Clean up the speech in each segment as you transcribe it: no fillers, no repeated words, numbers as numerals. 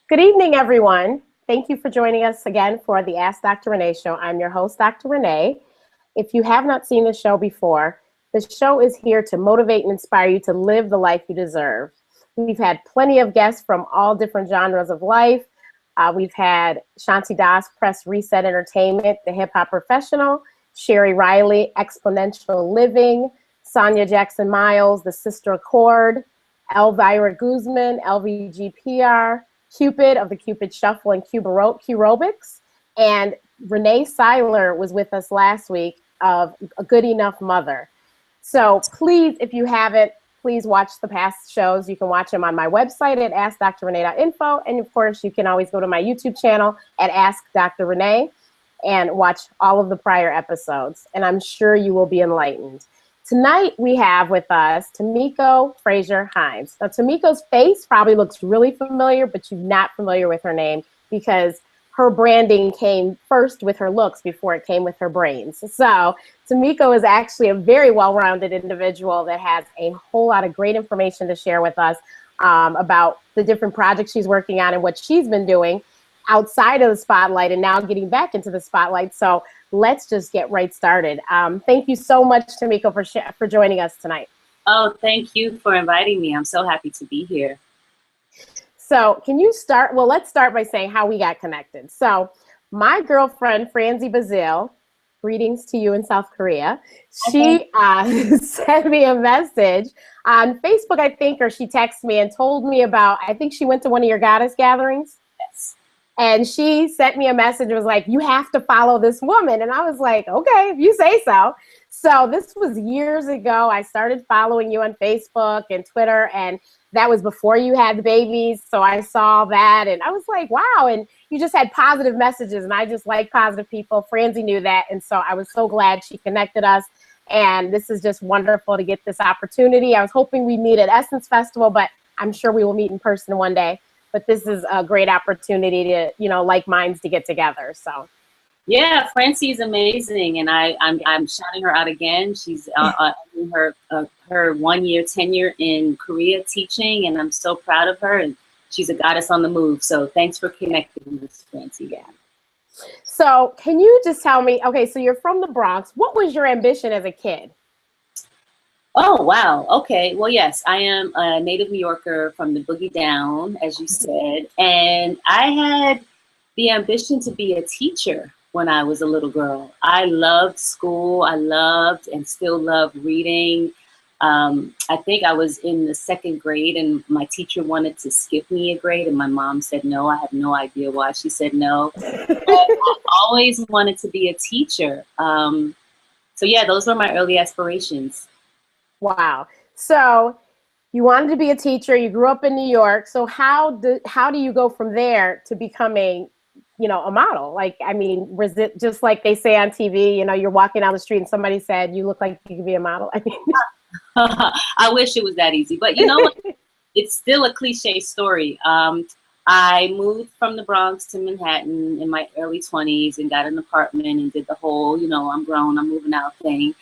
Good evening, everyone. Thank you for joining us again for the Ask Dr. Renee show. I'm your host, Dr. Renee. If you have not seen the show before, the show is here to motivate and inspire you to live the life you deserve. We've had plenty of guests from all different genres of life. We've had Shanti Das, Press Reset Entertainment, the hip hop professional, Sherry Riley, Exponential Living, Sonia Jackson Miles, the Sister Accord, Elvira Guzman, LVGPR, Cupid of the Cupid Shuffle and Curobics, and Renee Seiler was with us last week of A Good Enough Mother. So please, if you haven't, please watch the past shows. You can watch them on my website at askdrrenee.info, and of course, you can always go to my YouTube channel at Ask Dr. Renee and watch all of the prior episodes, and I'm sure you will be enlightened. Tonight, we have with us Tomiko Fraser Hines. Now, Tomiko's face probably looks really familiar, but you're not familiar with her name because her branding came first with her looks before it came with her brains. So Tomiko is actually a very well-rounded individual that has a whole lot of great information to share with us about the different projects she's working on and what she's been doing outside of the spotlight and now getting back into the spotlight. So let's just get right started. Thank you so much, Tomiko, for joining us tonight. Oh, thank you for inviting me. I'm so happy to be here. So can you start? Well, let's start by saying how we got connected. So my girlfriend, Francie Bazile, greetings to you in South Korea. She sent me a message on Facebook, I think, or she texted me and told me about, I think she went to one of your goddess gatherings. Yes. And she sent me a message and was like, you have to follow this woman. And I was like, okay, if you say so. So this was years ago. I started following you on Facebook and Twitter, and that was before you had the babies. So I saw that and I was like, wow. And you just had positive messages, and I just like positive people. Francie knew that. And so I was so glad she connected us. And this is just wonderful to get this opportunity. I was hoping we'd meet at Essence Festival, but I'm sure we will meet in person one day. But this is a great opportunity to, like minds to get together. So, yeah, Francie is amazing, and I'm shouting her out again. She's in her 1 year tenure in Korea teaching, and I'm so proud of her. And she's a goddess on the move. So thanks for connecting with Francie. Yeah. So can you just tell me? Okay, so you're from the Bronx. What was your ambition as a kid? Oh, wow. Okay. Well, yes, I am a native New Yorker from the Boogie Down, as you said. And I had the ambition to be a teacher when I was a little girl. I loved school. I loved and still love reading. I think I was in the 2nd grade and my teacher wanted to skip me a grade and my mom said no. I have no idea why she said no. But I always wanted to be a teacher. So yeah, those were my early aspirations. Wow. So you wanted to be a teacher. You grew up in New York. So how do you go from there to becoming, a model? Like, I mean, was it just like they say on TV, you're walking down the street and somebody said, you look like you could be a model? I mean, I wish it was that easy, but you know what? It's still a cliche story. I moved from the Bronx to Manhattan in my early 20s and got an apartment and did the whole, I'm grown, I'm moving out thing.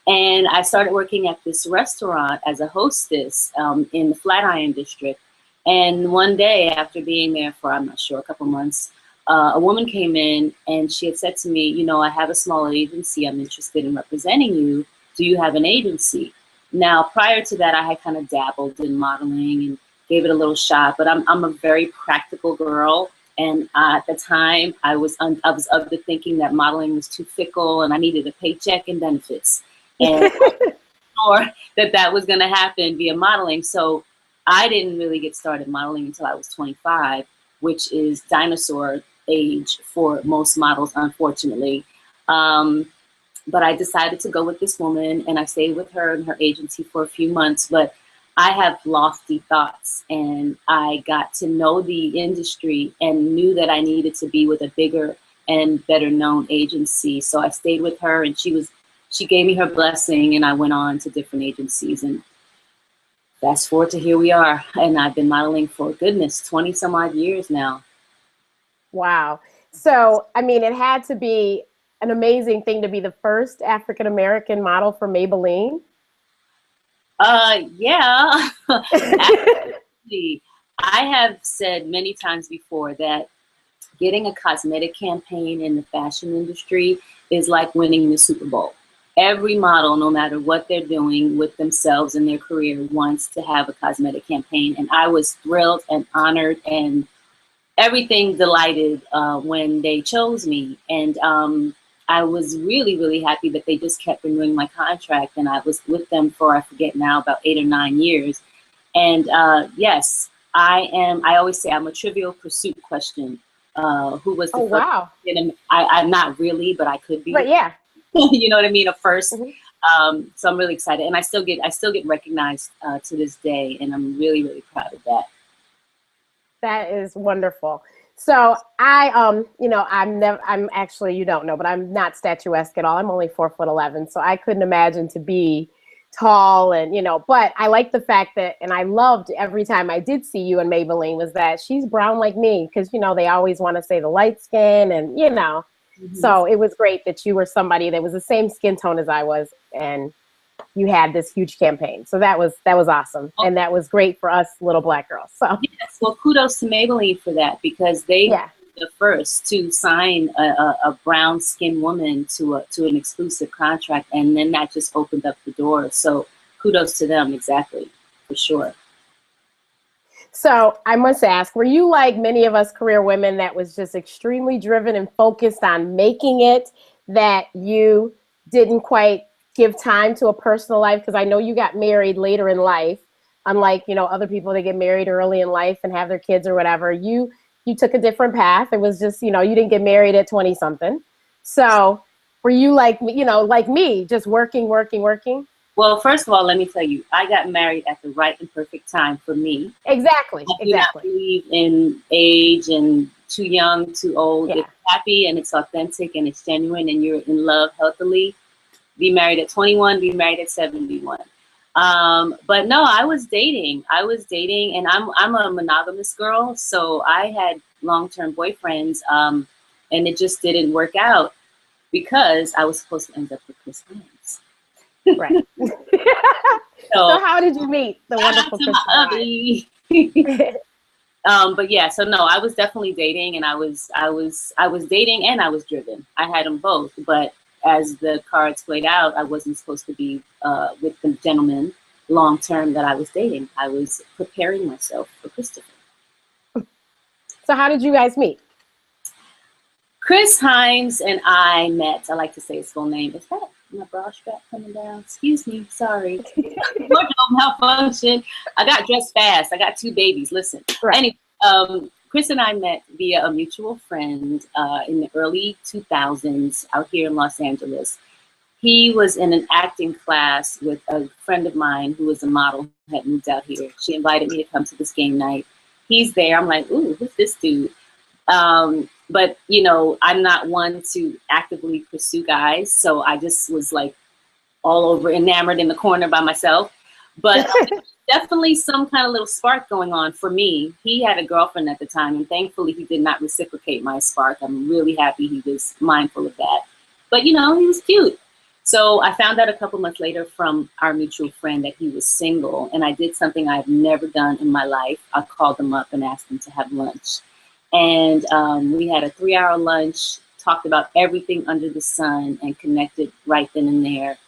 And I started working at this restaurant as a hostess in the Flatiron District. And one day after being there for, I'm not sure, a couple months, a woman came in and she had said to me, I have a small agency. I'm interested in representing you. Do you have an agency? Now, prior to that, I had kind of dabbled in modeling and gave it a little shot. But I'm a very practical girl. And at the time, I was of the thinking that modeling was too fickle and I needed a paycheck and benefits. And I wasn't sure that was going to happen via modeling. So I didn't really get started modeling until I was 25, which is dinosaur age for most models, unfortunately. But I decided to go with this woman and I stayed with her and her agency for a few months. But I have lofty thoughts and I got to know the industry and knew that I needed to be with a bigger and better known agency. So I stayed with her and she gave me her blessing and I went on to different agencies and fast forward to here we are. And I've been modeling for goodness, 20 some odd years now. Wow. So, I mean, it had to be an amazing thing to be the first African-American model for Maybelline. Yeah. Actually, I have said many times before that getting a cosmetic campaign in the fashion industry is like winning the Super Bowl. Every model, no matter what they're doing with themselves in their career, wants to have a cosmetic campaign. And I was thrilled and honored and everything delighted when they chose me. And I was really, really happy that they just kept renewing my contract. And I was with them for, I forget now, about 8 or 9 years. And yes, I always say I'm a Trivial Pursuit question. Who was the first? Wow. I'm not really, but I could be. But yeah. You know what I mean? A first. Mm-hmm. So I'm really excited. And I still get recognized to this day. And I'm really, really proud of that. That is wonderful. So I, you know, I'm actually, you don't know, but I'm not statuesque at all. I'm only 4'11", so I couldn't imagine to be tall and, you know, but I like the fact that, and I loved every time I did see you and Maybelline was that she's brown like me. Cause you know, they always want to say the light skin and, you know, so it was great that you were somebody that was the same skin tone as I was. And you had this huge campaign. So that was awesome. And that was great for us little Black girls. So yes, well, kudos to Maybelline for that, because they were the first to sign a brown skinned woman to an exclusive contract. And then that just opened up the door. So kudos to them. Exactly. For sure. So I must ask, were you like many of us career women that was just extremely driven and focused on making it, that you didn't quite give time to a personal life? Because I know you got married later in life, unlike, you know, other people that get married early in life and have their kids or whatever. You took a different path. It was just, you know, you didn't get married at 20 something. So were you like, you know, like me, just working? Well, first of all, let me tell you, I got married at the right and perfect time for me. Exactly. I do not believe in age and too young, too old. Yeah. It's happy and it's authentic and it's genuine and you're in love healthily. Be married at 21, be married at 71. But no, I was dating and I'm a monogamous girl. So I had long-term boyfriends and it just didn't work out because I was supposed to end up with Chris Hines. Right. So how did you meet the wonderful Chris Hines? But yeah, so no, I was definitely dating and I was dating and I was driven. I had them both, but as the cards played out, I wasn't supposed to be with the gentleman long term that I was dating. I was preparing myself for Christopher. So how did you guys meet? Chris Hines and I met. I like to say his full name. Is that my bra strap coming down? Excuse me, sorry. Wardrobe malfunction. I got dressed fast. I got 2 babies. Listen. Right. Anyway, Chris and I met via a mutual friend in the early 2000s out here in Los Angeles. He was in an acting class with a friend of mine who was a model who had moved out here. She invited me to come to this game night. He's there. I'm like, ooh, who's this dude? But, you know, I'm not one to actively pursue guys. So I just was like all over enamored in the corner by myself. But definitely some kind of little spark going on for me. He had a girlfriend at the time, and thankfully he did not reciprocate my spark. I'm really happy he was mindful of that. But, you know, he was cute. So I found out a couple months later from our mutual friend that he was single, and I did something I've never done in my life. I called him up and asked him to have lunch. And we had a 3-hour lunch, talked about everything under the sun, and connected right then and there.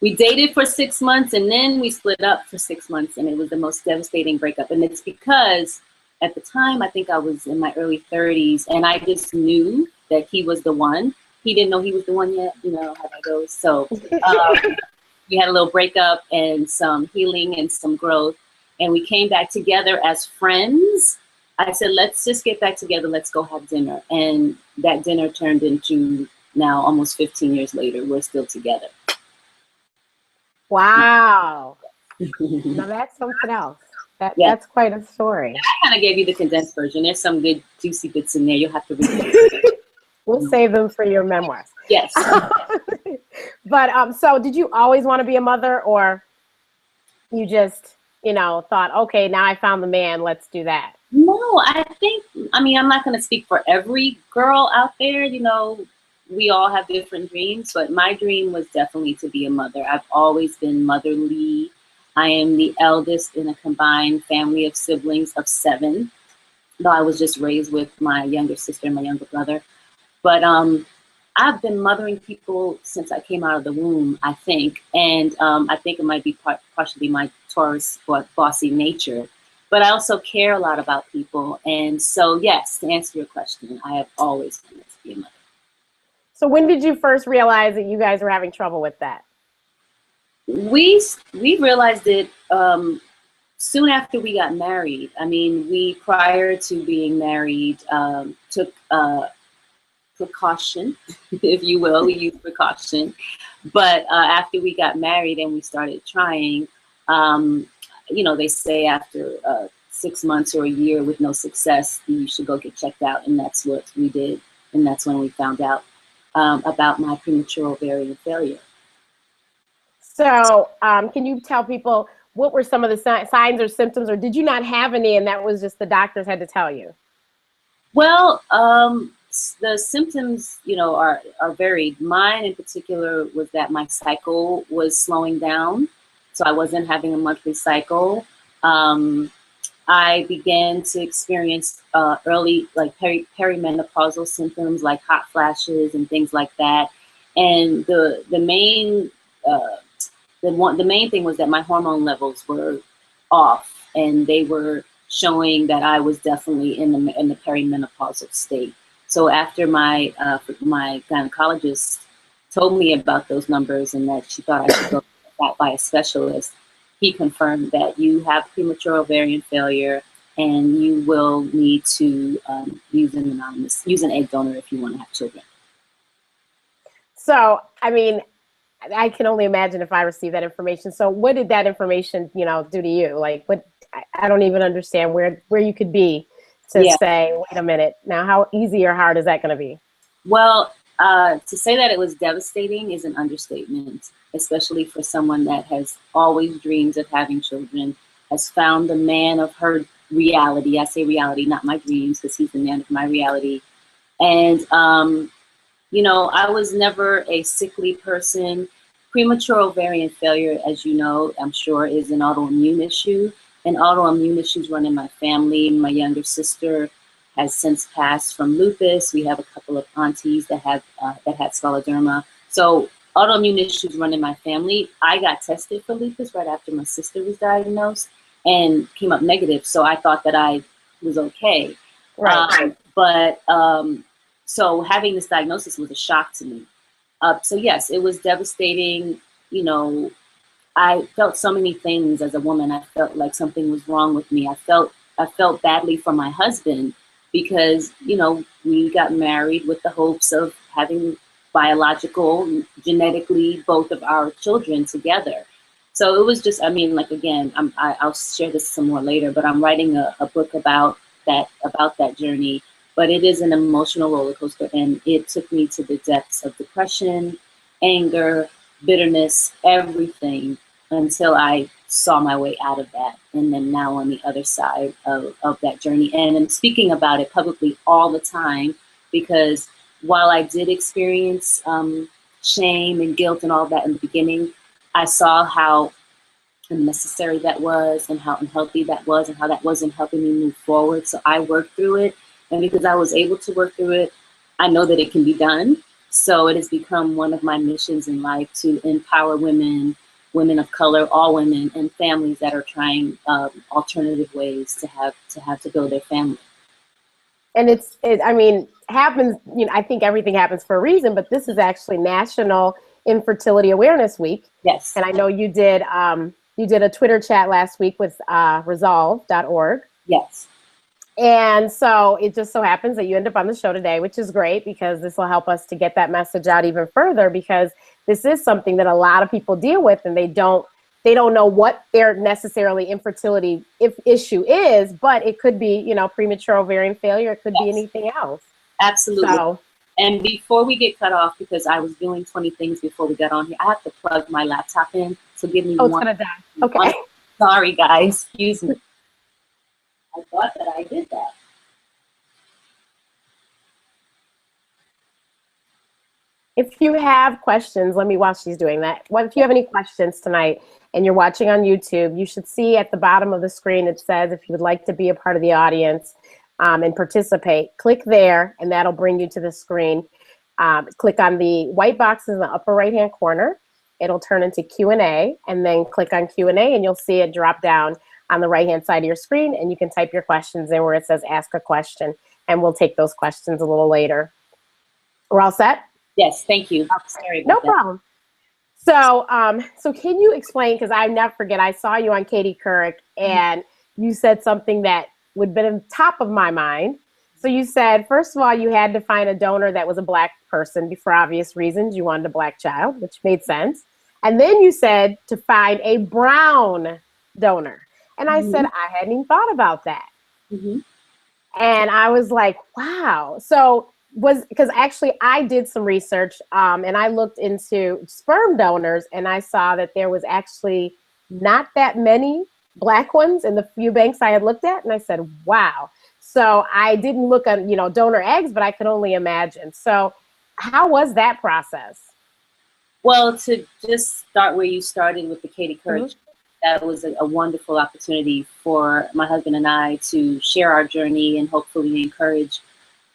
We dated for 6 months, and then we split up for 6 months, and it was the most devastating breakup. And it's because at the time, I think I was in my early 30s, and I just knew that he was the one. He didn't know he was the one yet, you know how that goes. So we had a little breakup and some healing and some growth, and we came back together as friends. I said, let's just get back together. Let's go have dinner. And that dinner turned into now almost 15 years later, we're still together. Wow. Now that's something else. That's quite a story. I kind of gave you the condensed version. There's some good juicy bits in there. You'll have to read it. We'll save them for your memoirs. Yes. But so did you always want to be a mother, or you just, you know, thought, okay, now I found the man, let's do that? No, I mean, I'm not going to speak for every girl out there. You know, we all have different dreams, but my dream was definitely to be a mother. I've always been motherly. I am the eldest in a combined family of siblings of 7, though I was just raised with my younger sister and my younger brother. But I've been mothering people since I came out of the womb, I think. And I think it might be partially my Taurus bossy nature. But I also care a lot about people. And so, yes, to answer your question, I have always wanted to be a mother. So when did you first realize that you guys were having trouble with that? We realized it soon after we got married. I mean, we, prior to being married, took precaution, if you will. We used precaution. But after we got married and we started trying, you know, they say after 6 months or a year with no success, you should go get checked out. And that's what we did. And that's when we found out about my premature ovarian failure. So can you tell people what were some of the signs or symptoms, or did you not have any and that was just the doctors had to tell you? Well, the symptoms, you know, are varied. Mine in particular was that my cycle was slowing down. So I wasn't having a monthly cycle. I began to experience early, like perimenopausal symptoms, like hot flashes and things like that. And the main thing was that my hormone levels were off, and they were showing that I was definitely in the perimenopausal state. So after my gynecologist told me about those numbers and that she thought I should go back by a specialist, he confirmed that you have premature ovarian failure and you will need to use an egg donor if you want to have children. So, I mean, I can only imagine if I received that information. So what did that information, you know, do to you? Like, what, I don't even understand where you could be to say, wait a minute, now how easy or hard is that going to be? Well, to say that it was devastating is an understatement, especially for someone that has always dreamed of having children, has found the man of her reality. I say reality, not my dreams, because he's the man of my reality. And, you know, I was never a sickly person. Premature ovarian failure, as you know, I'm sure, is an autoimmune issue. And autoimmune issues run in my family. My younger sister has since passed from lupus. We have a couple of aunties that had scleroderma. So autoimmune issues run in my family. I got tested for lupus right after my sister was diagnosed and came up negative. So I thought that I was okay. Right. So having this diagnosis was a shock to me. So yes, it was devastating. You know, I felt so many things as a woman. I felt like something was wrong with me. I felt badly for my husband because, you know, we got married with the hopes of having biological, genetically, both of our children together. So it was just, I mean, like, again, I'll share this some more later, but I'm writing a book about that journey. But it is an emotional roller coaster, and it took me to the depths of depression, anger, bitterness, everything, until I saw my way out of that. And then now on the other side of that journey. And I'm speaking about it publicly all the time, because while I did experience shame and guilt and all that in the beginning, I saw how unnecessary that was and how unhealthy that was and how that wasn't helping me move forward. So I worked through it. And because I was able to work through it, I know that it can be done. So it has become one of my missions in life to empower women, women of color, all women, and families that are trying alternative ways to build their family. And I mean, happens, you know, I think everything happens for a reason, but this is actually National Infertility Awareness Week. Yes. And I know you did a Twitter chat last week with resolve.org. Yes. And so it just so happens that you end up on the show today, which is great because this will help us to get that message out even further, because this is something that a lot of people deal with and they don't know what their necessarily infertility issue is, but it could be, you know, premature ovarian failure. It could be anything else. Absolutely. So, and before we get cut off, because I was doing 20 things before we got on here, I have to plug my laptop in. So give me it's gonna die. Okay. Sorry, guys. Excuse me. I thought that I did that. If you have questions, let me, while she's doing that, if you have any questions tonight and you're watching on YouTube, you should see at the bottom of the screen, it says if you would like to be a part of the audience and participate, click there and that'll bring you to the screen. Click on the white box in the upper right-hand corner. It'll turn into Q&A, and then click on Q&A and you'll see it drop down on the right-hand side of your screen, and you can type your questions in where it says ask a question, and we'll take those questions a little later. We're all set? Yes, thank you. Sorry No about that. problem. So, so can you explain, because I never forget, I saw you on Katie Couric, and you said something that would be on top of my mind. So you said, first of all, you had to find a donor that was a Black person for obvious reasons. You wanted a Black child, which made sense. And then you said to find a brown donor. And I said, I hadn't even thought about that. And I was like, wow. So because actually I did some research and I looked into sperm donors, and I saw that there was actually not that many Black ones in the few banks I had looked at. And I said, wow. So I didn't look at, donor eggs, but I could only imagine. So how was that process? Well, to just start where you started with the Katie Couric, that was a wonderful opportunity for my husband and I to share our journey and hopefully encourage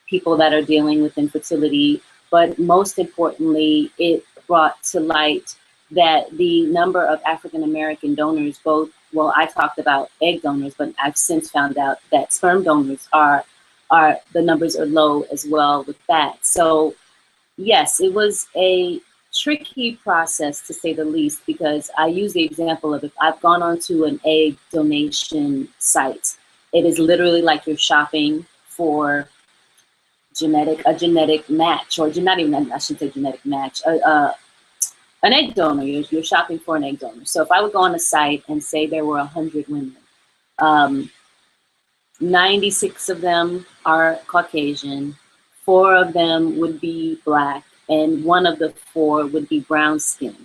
people that are dealing with infertility. But most importantly, it brought to light that the number of African-American donors, both, well, I talked about egg donors, but I've since found out that sperm donors the numbers are low as well with that. So yes, it was a tricky process to say the least, because I use the example of if I've gone onto an egg donation site, it is literally like you're shopping for a genetic match, or not even, I shouldn't say genetic match, an egg donor. You're shopping for an egg donor. So if I would go on a site and say there were 100 women, 96 of them are Caucasian, 4 of them would be Black, and 1 of the 4 would be brown skin.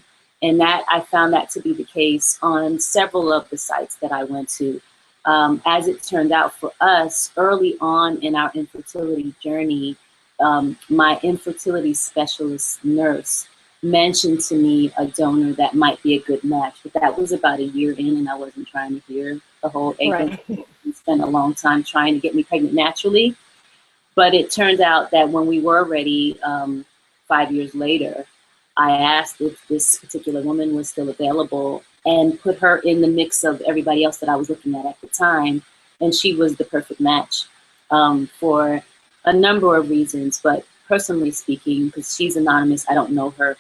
And that I found that to be the case on several of the sites that I went to. As it turned out for us, early on in our infertility journey, my infertility specialist nurse mentioned to me a donor that might be a good match, but that was about a year in, and I wasn't trying to hear the whole egg. We spent a long time trying to get me pregnant naturally. But it turned out that when we were ready, 5 years later, I asked if this particular woman was still available and put her in the mix of everybody else that I was looking at the time. And she was the perfect match for a number of reasons. But personally speaking, because she's anonymous, I don't know her.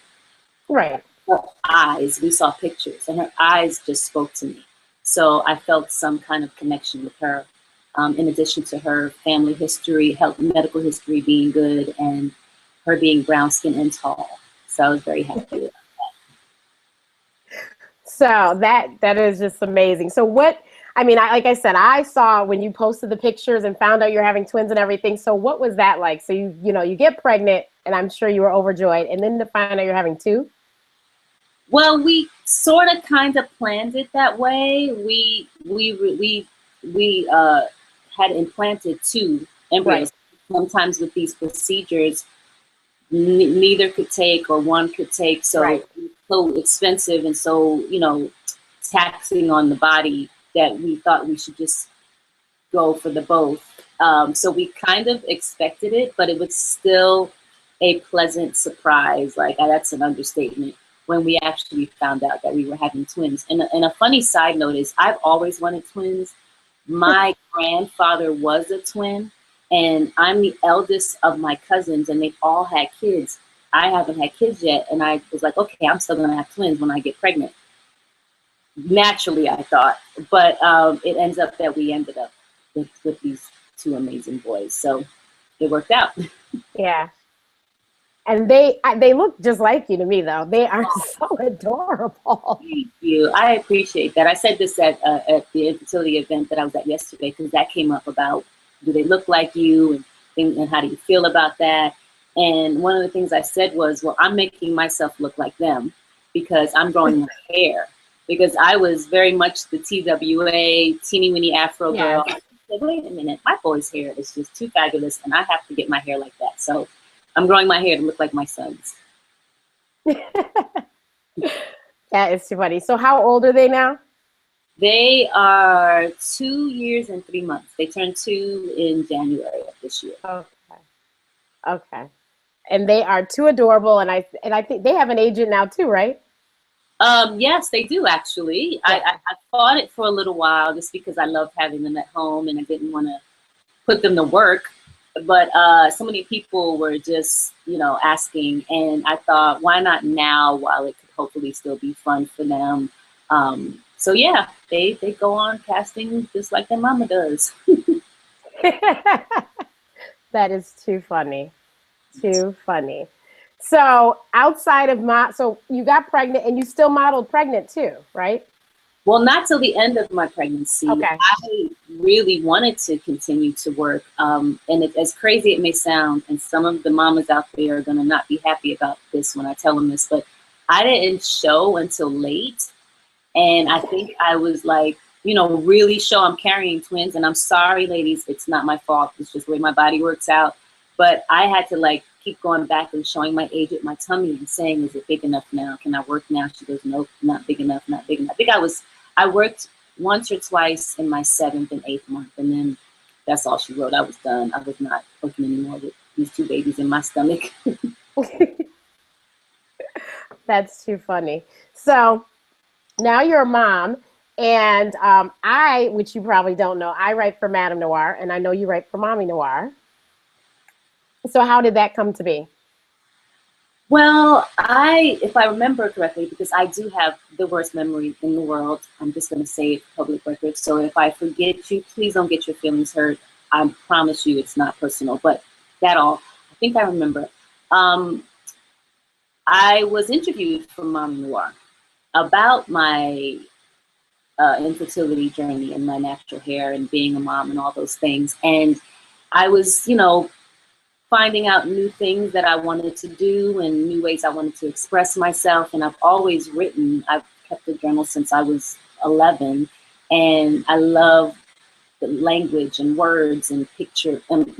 Right. Her eyes, we saw pictures, and her eyes just spoke to me. So I felt some kind of connection with her, in addition to her family history, medical history being good, and her being brown skin and tall. So I was very happy with that. So that is just amazing. So like I said, I saw when you posted the pictures and found out you're having twins and everything. So what was that like? So you get pregnant, and I'm sure you were overjoyed, and then to find out you're having 2? Well, we sort of kind of planned it that way. We had implanted 2 embryos. Right. Sometimes with these procedures, neither could take, or one could take. So It was so expensive and so, taxing on the body that we thought we should just go for the both. So we kind of expected it, but it was still a pleasant surprise. Like, that's an understatement, when we actually found out that we were having twins. And a funny side note is I've always wanted twins. My grandfather was a twin, and I'm the eldest of my cousins, and they've all had kids. I haven't had kids yet, and I was like, okay, I'm still gonna have twins when I get pregnant. Naturally, I thought, but it ends up that we ended up with these 2 amazing boys, so it worked out. Yeah. And they look just like you to me, though. They are so adorable. Thank you. I appreciate that. I said this at the infertility event that I was at yesterday, because that came up about, do they look like you, and how do you feel about that? And one of the things I said was, well, I'm making myself look like them because I'm growing my hair. Because I was very much the TWA, teeny weeny Afro girl. I said, wait a minute, my boy's hair is just too fabulous, and I have to get my hair like that. So I'm growing my hair to look like my son's. That is too funny. So how old are they now? They are 2 years and 3 months. They turned 2 in January of this year. Okay. Okay. And they are too adorable, and I think they have an agent now too, right? Yes, they do actually. Yeah. I fought it for a little while just because I loved having them at home and I didn't want to put them to work. But so many people were just, asking, and I thought, why not now while it could hopefully still be fun for them? So yeah, they go on casting just like their mama does. That is too funny. Too funny. So outside of so you got pregnant and you still modeled pregnant too, right? Well, not till the end of my pregnancy. Okay. I really wanted to continue to work. And as crazy it may sound, and some of the mamas out there are going to not be happy about this when I tell them this, but I didn't show until late. And I think I was like, really show I'm carrying twins. And I'm sorry, ladies, it's not my fault. It's just the way my body works out. But I had to keep going back and showing my age at my tummy and saying, is it big enough now? Can I work now? She goes, nope, not big enough, not big enough. I think I worked once or twice in my 7th and 8th month. And then that's all she wrote. I was done. I was not working anymore with these 2 babies in my stomach. That's too funny. So now you're a mom, and which you probably don't know, I write for Madame Noir, and I know you write for Mommy Noir. So how did that come to be? Well, if I remember correctly, because I do have the worst memory in the world, I'm just going to say it for public record. So if I forget you, please don't get your feelings hurt. I promise you it's not personal, but I think I remember. I was interviewed for Mommy Noir about my infertility journey and my natural hair and being a mom and all those things. And I was, finding out new things that I wanted to do and new ways I wanted to express myself. And I've always written. I've kept a journal since I was 11. And I love the language and words and picture and,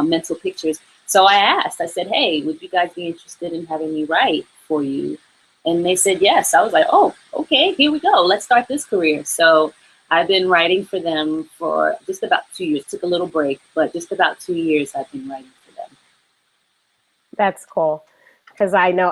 mental pictures. So I said, hey, would you guys be interested in having me write for you? And they said yes. I was like, oh, okay, here we go. Let's start this career. So I've been writing for them for just about 2 years. Took a little break, but just about 2 years I've been writing for them. That's cool, because I know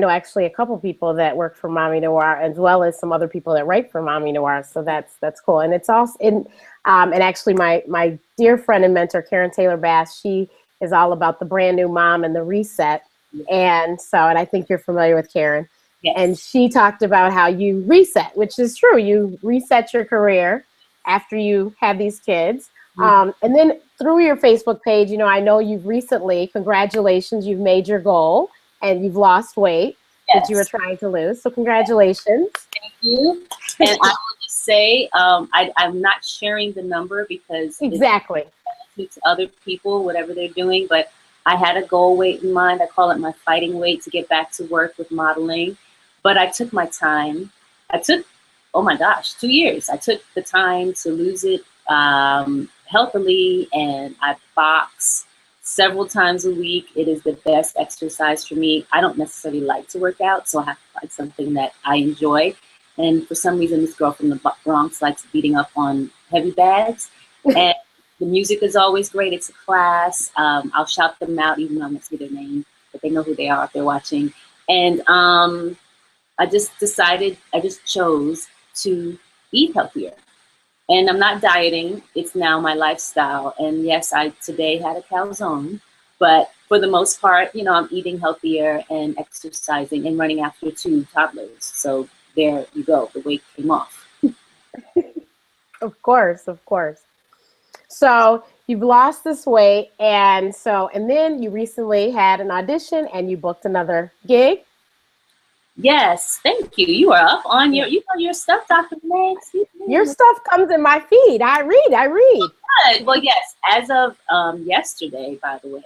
actually a couple people that work for Mommy Noir, as well as some other people that write for Mommy Noir. So that's cool, and it's also and actually my dear friend and mentor Karen Taylor Bass, she is all about the brand new mom and the reset, and I think you're familiar with Karen. Yes. And she talked about how you reset, which is true. You reset your career after you have these kids. And then through your Facebook page, I know you've recently, congratulations, you've made your goal and you've lost weight that you were trying to lose. So congratulations. Thank you. And I will just say, I'm not sharing the number because exactly it's other people, whatever they're doing, but I had a goal weight in mind. I call it my fighting weight to get back to work with modeling. But I took my time. I took, 2 years. I took the time to lose it healthily, and I box several times a week. It is the best exercise for me. I don't necessarily like to work out, so I have to find something that I enjoy. And for some reason, this girl from the Bronx likes beating up on heavy bags. And the music is always great. It's a class. I'll shout them out, even though I'm not saying their name, but they know who they are if they're watching. And I just chose to eat healthier. And I'm not dieting. It's now my lifestyle. And yes, I today had a calzone, but for the most part, I'm eating healthier and exercising and running after 2 toddlers. So there you go. The weight came off. Of course. So you've lost this weight. And then you recently had an audition and you booked another gig. Yes, thank you. You are up on your stuff, Dr. Renee. Your stuff comes in my feed. I read. Good. Well, yes. As of yesterday, by the way,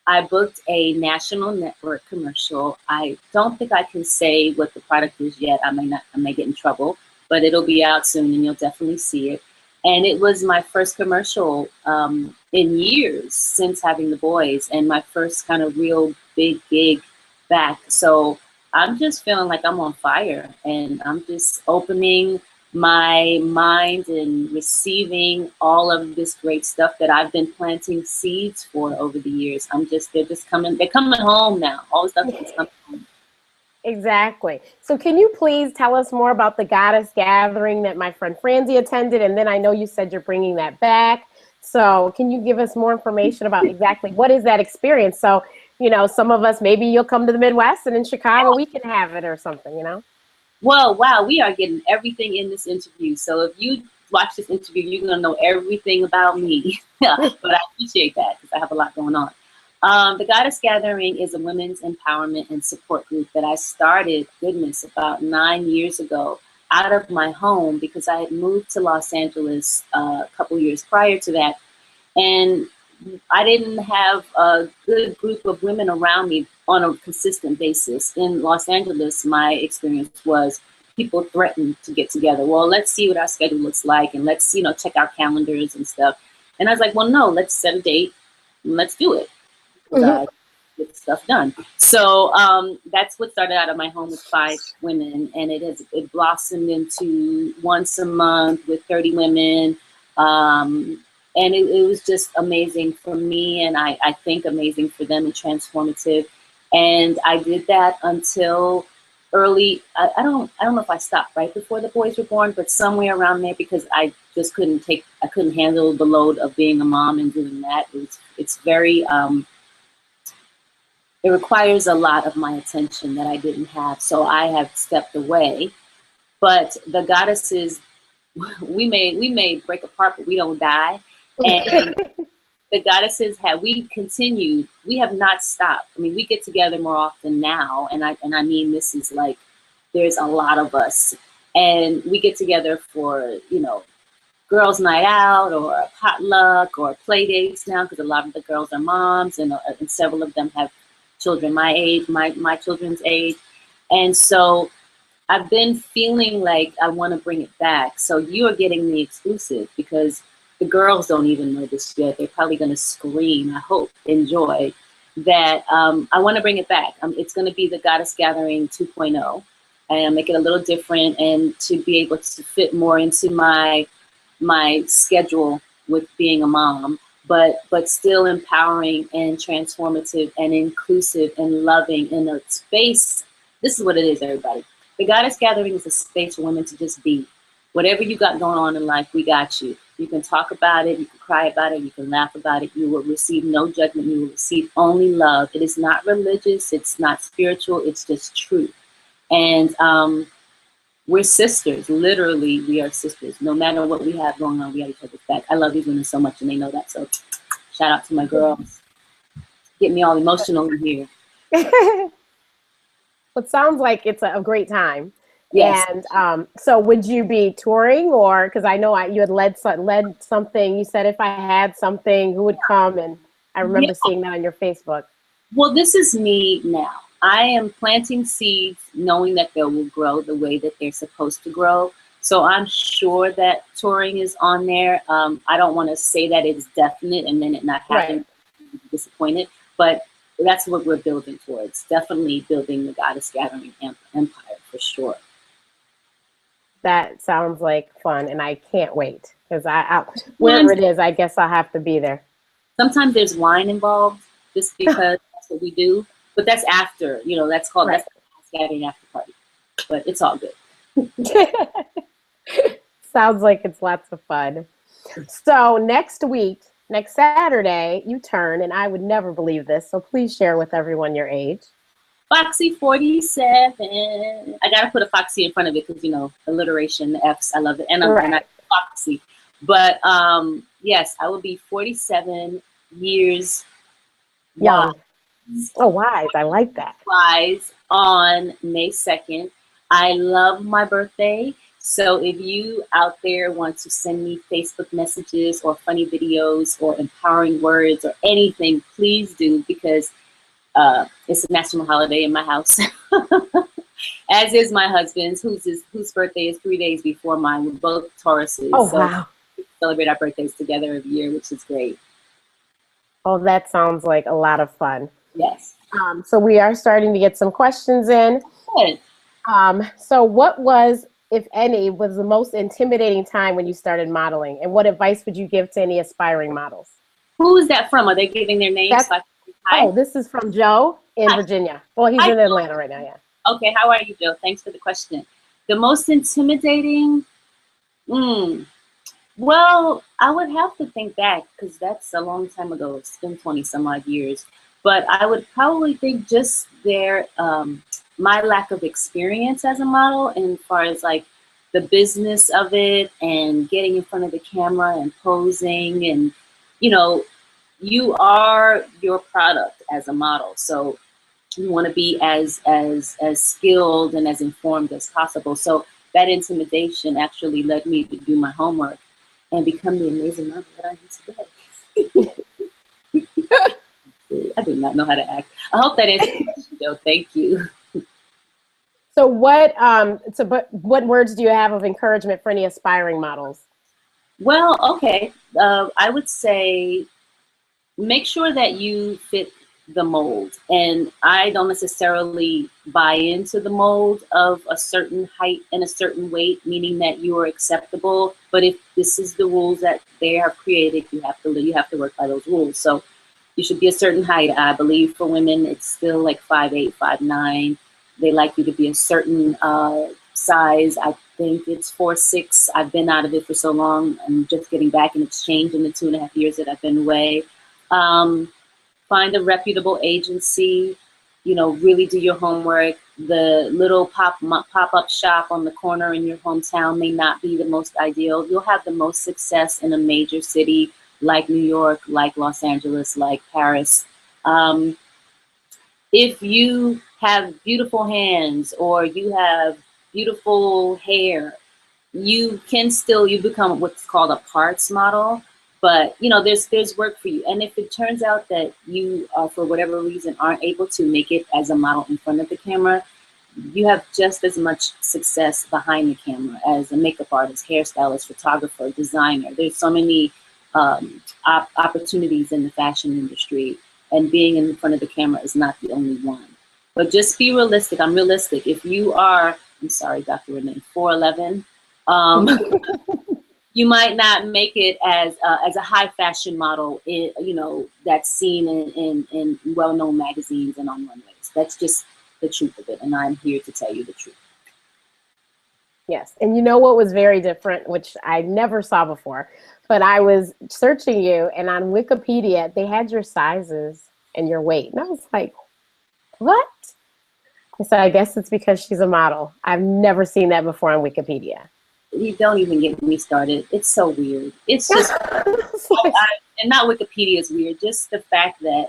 I booked a national network commercial. I don't think I can say what the product is yet. I may get in trouble, but it'll be out soon, and you'll definitely see it. And it was my first commercial in years since having the boys, and my first kind of real big gig back. So I'm just feeling like I'm on fire, and I'm just opening my mind and receiving all of this great stuff that I've been planting seeds for over the years. They're coming home now. All the stuff is coming home. Exactly. So can you please tell us more about the Goddess Gathering that my friend Franzi attended? And then I know you said you're bringing that back. So can you give us more information about exactly what is that experience? So, you know, some of us, maybe you'll come to the Midwest and in Chicago, we can have it or something, you know? Well, wow, we are getting everything in this interview. So if you watch this interview, you're going to know everything about me. But I appreciate that because I have a lot going on. The Goddess Gathering is a women's empowerment and support group that I started, goodness, about 9 years ago out of my home because I had moved to Los Angeles a couple years prior to that. And I didn't have a good group of women around me on a consistent basis. In Los Angeles, my experience was people threatened to get together. Well, let's see what our schedule looks like and let's, you know, check our calendars and stuff. And I was like, well, no, let's set a date and let's do it. Get stuff done. So that's what started out of my home with 5 women, and it blossomed into once a month with 30 women. And it was just amazing for me, and I think amazing for them and transformative. And I did that until early. I don't know if I stopped right before the boys were born, but somewhere around there, because I just couldn't handle the load of being a mom and doing that. It's very it requires a lot of my attention that I didn't have, so I have stepped away. But the goddesses, we may break apart, but we don't die. And the goddesses we continued. We have not stopped. I mean, we get together more often now, and I mean, this is like, there's a lot of us, and we get together for, you know, girls' night out or a potluck or play dates now, because a lot of the girls are moms, and several of them have children my age, my children's age. And so I've been feeling like I want to bring it back. So you are getting the exclusive because the girls don't even know this yet. They're probably going to scream, I hope, enjoy that. I want to bring it back. It's going to be the Goddess Gathering 2.0 and make it a little different, and to be able to fit more into my schedule with being a mom, but still empowering and transformative and inclusive and loving in a space. This is what it is, everybody. The Goddess Gathering is a space for women to just be. Whatever you got going on in life, we got you. You can talk about it, you can cry about it, you can laugh about it. You will receive no judgment, you will receive only love. It is not religious, it's not spiritual, it's just truth. And we're sisters, literally, we are sisters. No matter what we have going on, we have each other's back. I love these women so much, and they know that. So shout out to my girls. Get me all emotional in here. It sounds like it's a great time. Yes. And so would you be touring, or, because I know you had led something, you said if I had something, who would come? And I remember seeing that on your Facebook. Well, this is me now. I am planting seeds knowing that they will grow the way that they're supposed to grow. So I'm sure that touring is on there. I don't want to say that it's definite and then it not happen, right. Disappointed, but that's what we're building towards. Definitely building the Goddess Gathering empire for sure. That sounds like fun, and I can't wait, because wherever it is, I guess I'll have to be there. Sometimes there's wine involved, just because that's what we do. But that's after, you know, that's called, right. That's the gathering after party. But it's all good. Sounds like it's lots of fun. So next Saturday, you turn, and I would never believe this, so please share with everyone your age. Foxy 47. I gotta put a Foxy in front of it because, you know, alliteration, the F's, I love it. And I'm not Foxy. But yes, I will be 47 years young. Oh, wise. I like that. Wise on May 2nd. I love my birthday. So if you out there want to send me Facebook messages or funny videos or empowering words or anything, please do, because it's a national holiday in my house. As is my husband's, whose birthday is 3 days before mine. We're both Tauruses. Oh, so wow. we celebrate our birthdays together every year, which is great. Oh, that sounds like a lot of fun. Yes. So we are starting to get some questions in. Good. So what was, if any, was the most intimidating time when you started modeling? And what advice would you give to any aspiring models? Who is that from? Are they giving their names? Oh, this is from Joe in Virginia. Well, he's in Atlanta right now, yeah. Okay, how are you, Joe? Thanks for the question. The most intimidating? Well, I would have to think back because that's a long time ago. It's been 20 some odd years. But I would probably think just my lack of experience as a model, and as far as like the business of it and getting in front of the camera and posing, and you are your product as a model. So you want to be as skilled and as informed as possible. So that intimidation actually led me to do my homework and become the amazing model that I am today. I do not know how to act. I hope that answers the question, Joe. Thank you. So what words do you have of encouragement for any aspiring models? Well, okay. I would say make sure that you fit the mold. And I don't necessarily buy into the mold of a certain height and a certain weight, meaning that you are acceptable. But if this is the rules that they have created, you have to work by those rules. So you should be a certain height. I believe for women, it's still like 5'8", 5'9". They like you to be a certain size. I think it's 4'6". I've been out of it for so long. I'm just getting back in exchange in the 2.5 years that I've been away. Find a reputable agency, really do your homework. The little pop-up shop on the corner in your hometown may not be the most ideal. You'll have the most success in a major city like New York, like Los Angeles, like Paris. If you have beautiful hands or you have beautiful hair, you become what's called a parts model. But there's work for you. And if it turns out that you, for whatever reason, aren't able to make it as a model in front of the camera, you have just as much success behind the camera as a makeup artist, hairstylist, photographer, designer. There's so many opportunities in the fashion industry, and being in front of the camera is not the only one. But just be realistic. I'm realistic. If you are, I'm sorry, Dr. Renee, 4'11", you might not make it as a high fashion model, that's seen in well-known magazines and on runways. That's just the truth of it, and I'm here to tell you the truth. Yes, and what was very different, which I never saw before, but I was searching you, and on Wikipedia, they had your sizes and your weight, and I was like, what? So I guess it's because she's a model. I've never seen that before on Wikipedia. You don't even get me started. It's so weird. It's just, and not Wikipedia is weird, just the fact that,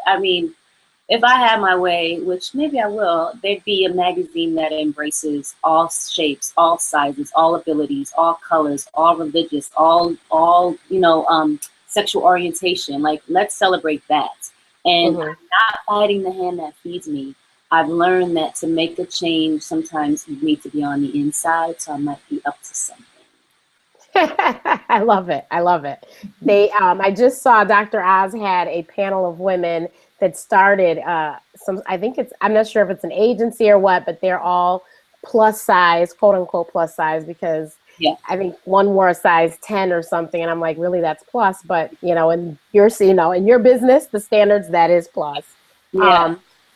if I had my way, which maybe I will, there'd be a magazine that embraces all shapes, all sizes, all abilities, all colors, all religious, all sexual orientation. Like, let's celebrate that. And I'm not fighting the hand that feeds me. I've learned that to make a change, sometimes you need to be on the inside, so I might be up to something. I love it. I love it. I just saw Dr. Oz had a panel of women that started I'm not sure if it's an agency or what, but they're all plus size, quote unquote plus size, because I think one wore a size 10 or something. And I'm like, really, that's plus. But, in your business, the standards, that is plus.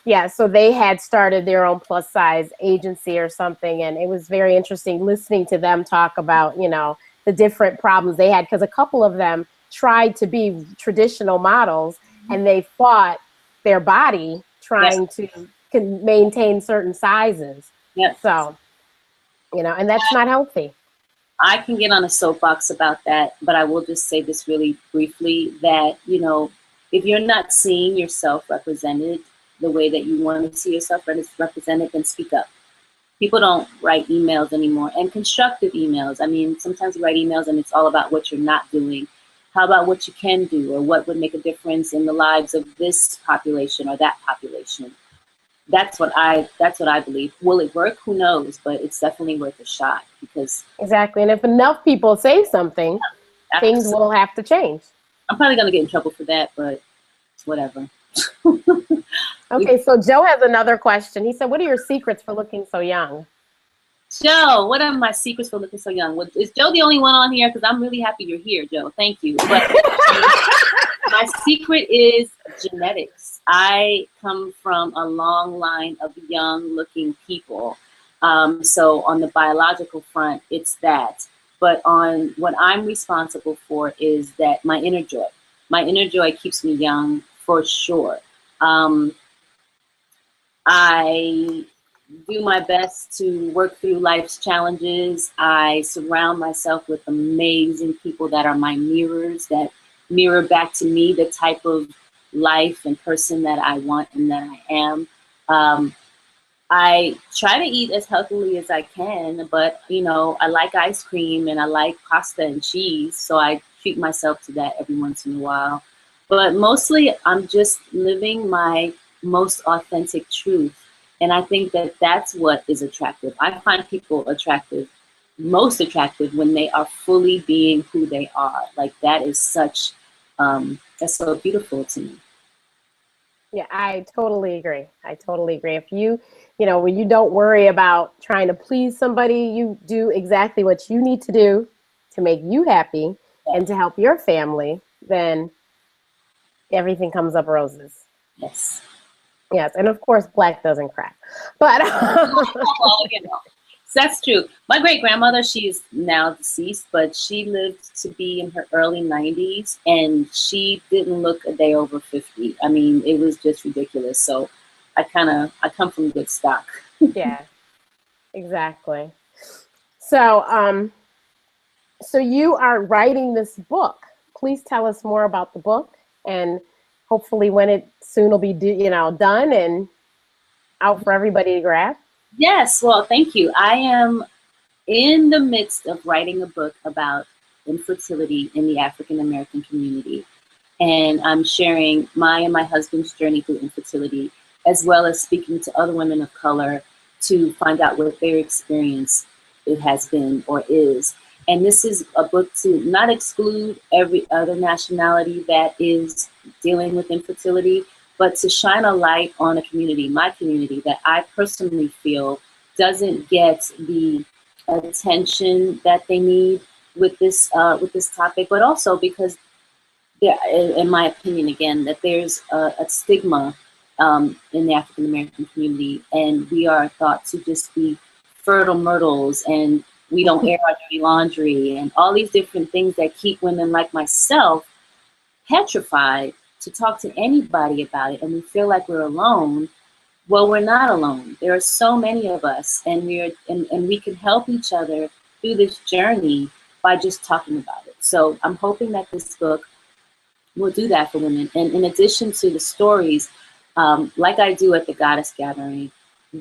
Yeah. So they had started their own plus size agency or something. And it was very interesting listening to them talk about, the different problems they had, because a couple of them tried to be traditional models and they fought their body trying to maintain certain sizes. Yes. So, and that's not healthy. I can get on a soapbox about that, but I will just say this really briefly, that, if you're not seeing yourself represented the way that you want to see yourself represented, then speak up. People don't write emails anymore, and constructive emails. Sometimes you write emails and it's all about what you're not doing. How about what you can do, or what would make a difference in the lives of this population or that population? That's what I believe. Will it work? Who knows? But it's definitely worth a shot, because exactly. And if enough people say something, things will have to change. I'm probably gonna get in trouble for that, but whatever. Okay, so Joe has another question. He said, what are your secrets for looking so young? Joe, what are my secrets for looking so young? Well, is Joe the only one on here? Because I'm really happy you're here, Joe. Thank you. But my secret is genetics. I come from a long line of young-looking people. So on the biological front, it's that. But on what I'm responsible for is that my inner joy. My inner joy keeps me young for sure. I do my best to work through life's challenges. I surround myself with amazing people that are my mirrors, that mirror back to me the type of life and person that I want and that I am. I try to eat as healthily as I can, but you know, I like ice cream and I like pasta and cheese, so I treat myself to that every once in a while. But mostly I'm just living my most authentic truth. And I think that that's what is attractive. I find people attractive, most attractive, when they are fully being who they are. Like that is such, that's so beautiful to me. Yeah, I totally agree. I totally agree. If you know, when you don't worry about trying to please somebody, you do exactly what you need to do to make you happy and to help your family, then everything comes up roses. Yes. Yes, and of course, black doesn't crack. But well, you know, that's true. My great grandmother, she's now deceased, but she lived to be in her early 90s, and she didn't look a day over 50. I mean, it was just ridiculous. So I come from good stock. Yeah, exactly. So, so you are writing this book. Please tell us more about the book, and hopefully when it soon will be done and out for everybody to grab. Yes, well, thank you. I am in the midst of writing a book about infertility in the African-American community. And I'm sharing my and my husband's journey through infertility, as well as speaking to other women of color to find out what their experience it has been or is. And this is a book to not exclude every other nationality that is dealing with infertility, but to shine a light on a community, my community, that I personally feel doesn't get the attention that they need with this topic, but also because there, in my opinion, again, that there's a stigma in the African American community, and we are thought to just be fertile myrtles, and we don't air our dirty laundry, and all these different things that keep women like myself petrified to talk to anybody about it, and we feel like we're alone. Well, we're not alone. There are so many of us, and we can help each other through this journey by just talking about it. So I'm hoping that this book will do that for women. And in addition to the stories, like I do at the Goddess Gathering,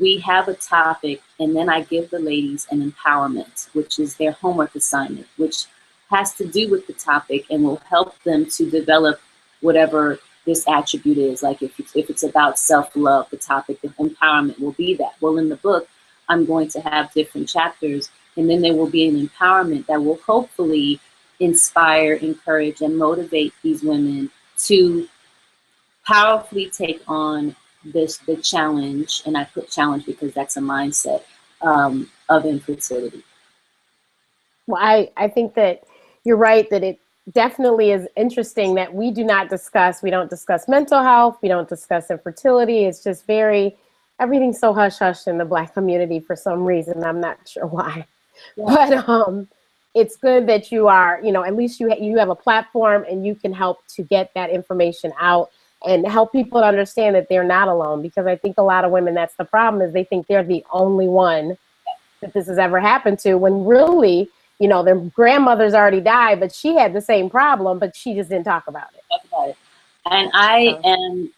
we have a topic, and then I give the ladies an empowerment, which is their homework assignment, which has to do with the topic and will help them to develop whatever this attribute is. Like if it's about self-love, the topic of empowerment will be that. Well, in the book, I'm going to have different chapters, and then there will be an empowerment that will hopefully inspire, encourage, and motivate these women to powerfully take on the challenge, and I put challenge because that's a mindset of infertility. Well, I think that you're right, that it definitely is interesting that we don't discuss mental health, we don't discuss infertility. It's just everything's so hush-hush in the Black community for some reason. I'm not sure why. Yeah. But it's good that you are, at least you have a platform and you can help to get that information out and help people to understand that they're not alone. Because I think a lot of women, that's the problem, is they think they're the only one that this has ever happened to, when really, their grandmother's already died, but she had the same problem, but she just didn't talk about it. And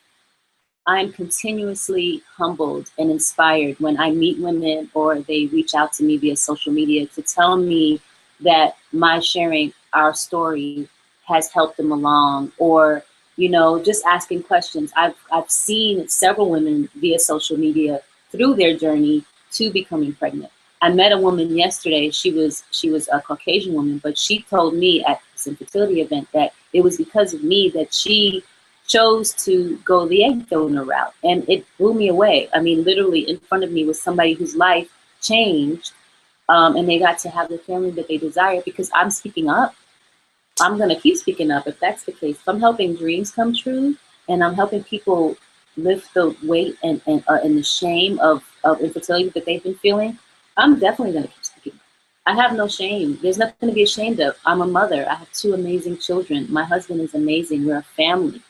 I'm continuously humbled and inspired when I meet women or they reach out to me via social media to tell me that my sharing our story has helped them along, or just asking questions. I've seen several women via social media through their journey to becoming pregnant. I met a woman yesterday. She was a Caucasian woman, but she told me at this infertility event that it was because of me that she chose to go the egg donor route, and it blew me away. I mean, literally in front of me was somebody whose life changed, and they got to have the family that they desire because I'm speaking up. I'm going to keep speaking up if that's the case. If I'm helping dreams come true and I'm helping people lift the weight and the shame of infertility that they've been feeling, I'm definitely going to keep speaking. I have no shame. There's nothing to be ashamed of. I'm a mother. I have 2 amazing children. My husband is amazing. We're a family.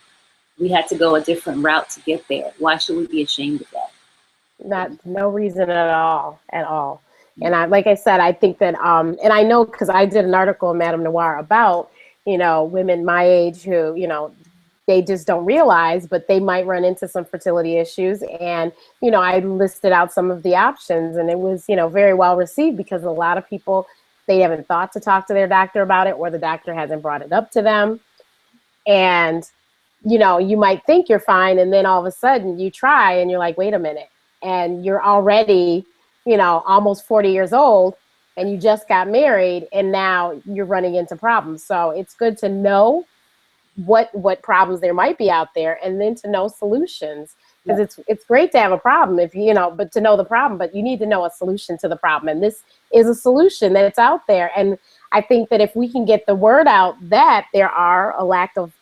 We had to go a different route to get there. Why should we be ashamed of that? No reason at all, at all. And like I said, I think that, and I know because I did an article in Madame Noir about, women my age who, they just don't realize, but they might run into some fertility issues. And, I listed out some of the options, and it was, very well received because a lot of people, they haven't thought to talk to their doctor about it, or the doctor hasn't brought it up to them. And, you might think you're fine, and then all of a sudden you try and you're like, wait a minute. And you're already, almost 40 years old, and you just got married, and now you're running into problems. So it's good to know what problems there might be out there, and then to know solutions. Because it's great to have a problem but to know the problem, but you need to know a solution to the problem. And this is a solution that's out there. And I think that if we can get the word out that there are a lack of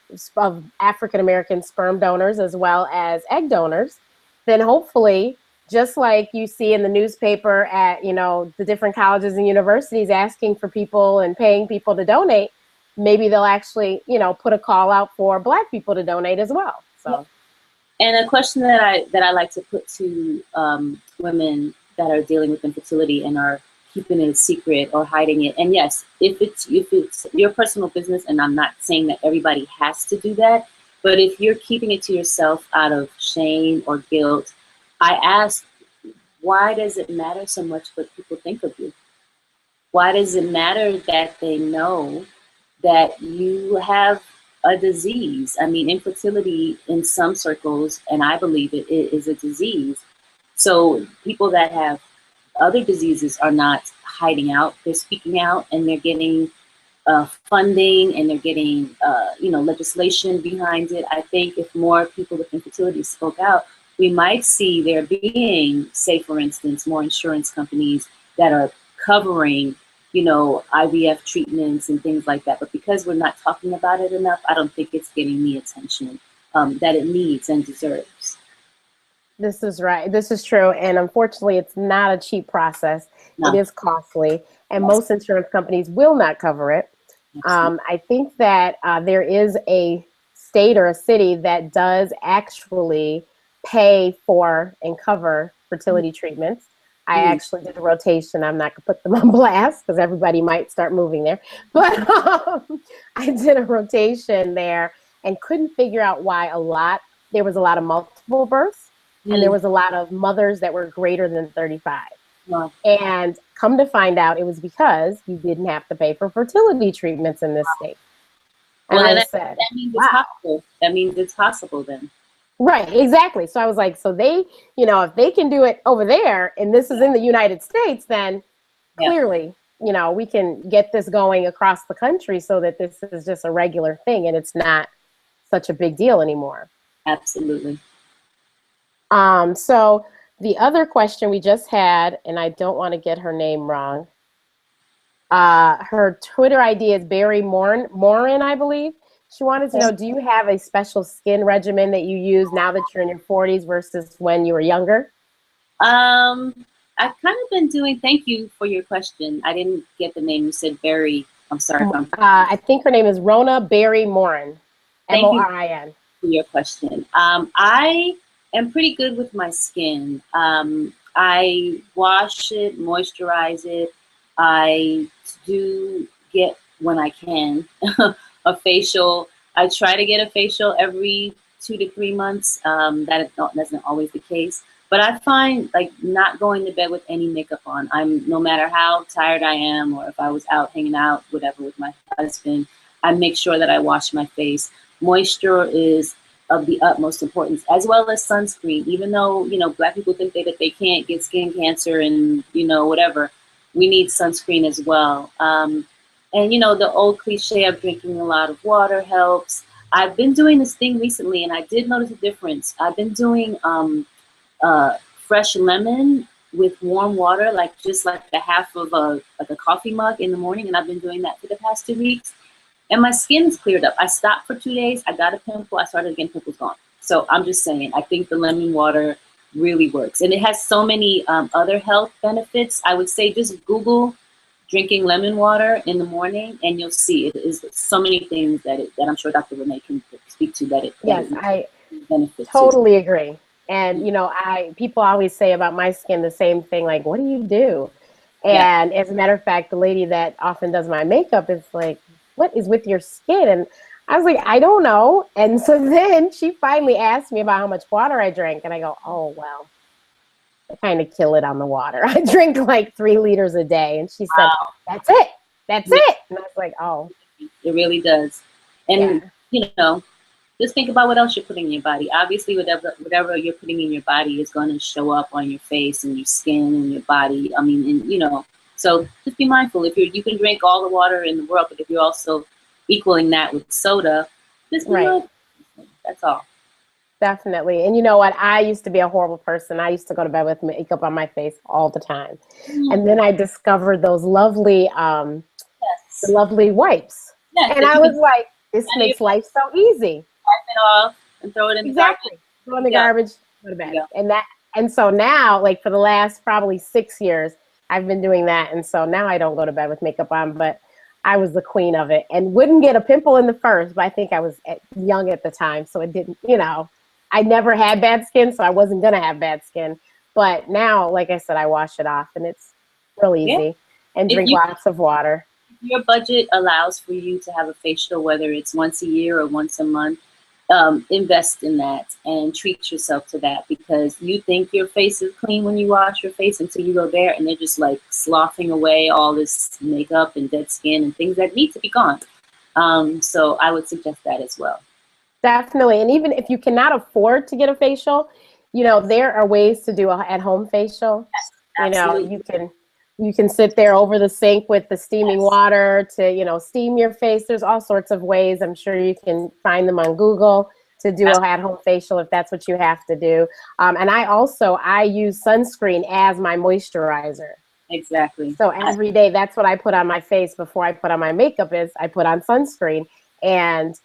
African-American sperm donors as well as egg donors, then hopefully, just like you see in the newspaper at, the different colleges and universities asking for people and paying people to donate, maybe they'll actually, put a call out for Black people to donate as well. So, and a question that I like to put to women that are dealing with infertility and are keeping it a secret or hiding it. And yes, if it's your personal business, and I'm not saying that everybody has to do that, but if you're keeping it to yourself out of shame or guilt, I ask, why does it matter so much what people think of you? Why does it matter that they know that you have a disease? I mean, infertility in some circles, and I believe it is a disease. So people that have other diseases are not hiding out, they're speaking out, and they're getting funding, and they're getting legislation behind it. I think if more people with infertility spoke out, we might see there being, say for instance, more insurance companies that are covering, IVF treatments and things like that. But because we're not talking about it enough, I don't think it's getting the attention that it needs and deserves. This is right. This is true. And unfortunately, it's not a cheap process. No. It is costly. And most insurance companies will not cover it. I think that there is a state or a city that does actually pay for and cover fertility treatments. I actually did a rotation. I'm not going to put them on blast because everybody might start moving there. But I did a rotation there and couldn't figure out why there was a lot of multiple births. And there was a lot of mothers that were greater than 35. Wow. And come to find out, it was because you didn't have to pay for fertility treatments in this state. And well, that means it's possible. That means it's possible then. Right, exactly. So I was like, so they, if they can do it over there, and this is in the United States, then clearly, we can get this going across the country so that this is just a regular thing and it's not such a big deal anymore. Absolutely. So the other question we just had, and I don't want to get her name wrong. Her Twitter ID is Barry Morin, I believe. She wanted to know, do you have a special skin regimen that you use now that you're in your 40s versus when you were younger? I've kind of been doing, thank you for your question. I didn't get the name. You said Barry. I'm sorry. I think her name is Rona Barry Morin. M-O-R-I-N. For your question. I am pretty good with my skin. I wash it, moisturize it. I do get, when I can, a facial. I try to get a facial every 2 to 3 months. That isn't always the case. But I find like not going to bed with any makeup on. No matter how tired I am, or if I was out hanging out, whatever, with my husband, I make sure that I wash my face. Moisture is of the utmost importance, as well as sunscreen. Even though, Black people think that they can't get skin cancer and, whatever, we need sunscreen as well. And, the old cliche of drinking a lot of water helps. I've been doing this thing recently, and I did notice a difference. I've been doing fresh lemon with warm water, like just like a half of a coffee mug in the morning, and I've been doing that for the past 2 weeks, and my skin's cleared up. I stopped for 2 days. I got a pimple. I started getting pimples gone. So I'm just saying, I think the lemon water really works, and it has so many other health benefits. I would say just Google drinking lemon water in the morning, and you'll see it is so many things that I'm sure Dr. Renee can speak to that it I benefits. Totally agree. And you know, people always say about my skin the same thing, like, what do you do? And as a matter of fact, the lady that often does my makeup is like, what is with your skin? And I was like, I don't know. And so then she finally asked me about how much water I drank, and I go, oh well, I kind of kill it on the water. I drink like 3 liters a day. And she said, that's it. That's it. And I was like, oh. It really does. And, you know, just think about what else you're putting in your body. Obviously, whatever you're putting in your body is going to show up on your face and your skin and your body. I mean, and, you know, so just be mindful. If you can drink all the water in the world, but if you're also equaling that with soda, just be mindful. That's all. Definitely. And you know what? I used to be a horrible person. I used to go to bed with makeup on my face all the time. And then I discovered those lovely, lovely wipes. And I was like, this makes life so easy. Wipe it off and throw it in the garbage. Throw in the garbage, go to bed. And so now, like for the last probably 6 years, I've been doing that. And so now I don't go to bed with makeup on, but I was the queen of it and wouldn't get a pimple in the first, but I think I was young at the time. So it didn't, you know, I never had bad skin, so I wasn't going to have bad skin. But now, like I said, I wash it off, and it's real easy. And drink lots of water. If your budget allows for you to have a facial, whether it's once a year or once a month, invest in that and treat yourself to that, because you think your face is clean when you wash your face until you go there, and they're just like sloughing away all this makeup and dead skin and things that need to be gone. So I would suggest that as well. Definitely. And even if you cannot afford to get a facial, you know, there are ways to do an at-home facial. Yes, you know, you can sit there over the sink with the steaming water to, you know, steam your face. There's all sorts of ways. I'm sure you can find them on Google to do an at-home facial if that's what you have to do. And I use sunscreen as my moisturizer. Exactly. So every day, that's what I put on my face before I put on my makeup is I put on sunscreen. And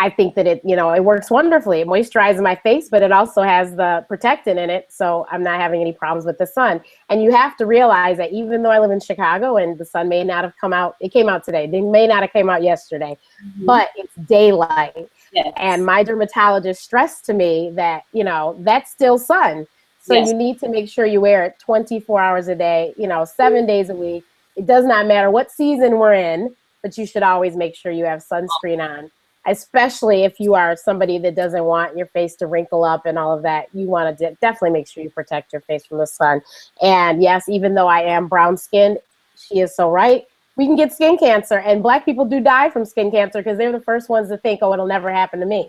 I think that it works wonderfully. It moisturizes my face, but it also has the protectant in it, so I'm not having any problems with the sun. And you have to realize that even though I live in Chicago and the sun may not have come out, it came out today. It may not have come out yesterday, but it's daylight. Yes. And my dermatologist stressed to me that, you know, that's still sun. So you need to make sure you wear it 24 hours a day, you know, 7 days a week. It does not matter what season we're in, but you should always make sure you have sunscreen on. Especially if you are somebody that doesn't want your face to wrinkle up and all of that, you want to definitely make sure you protect your face from the sun. And yes, even though I am brown skinned, she is so right. We can get skin cancer, and Black people do die from skin cancer because they're the first ones to think, oh, it'll never happen to me.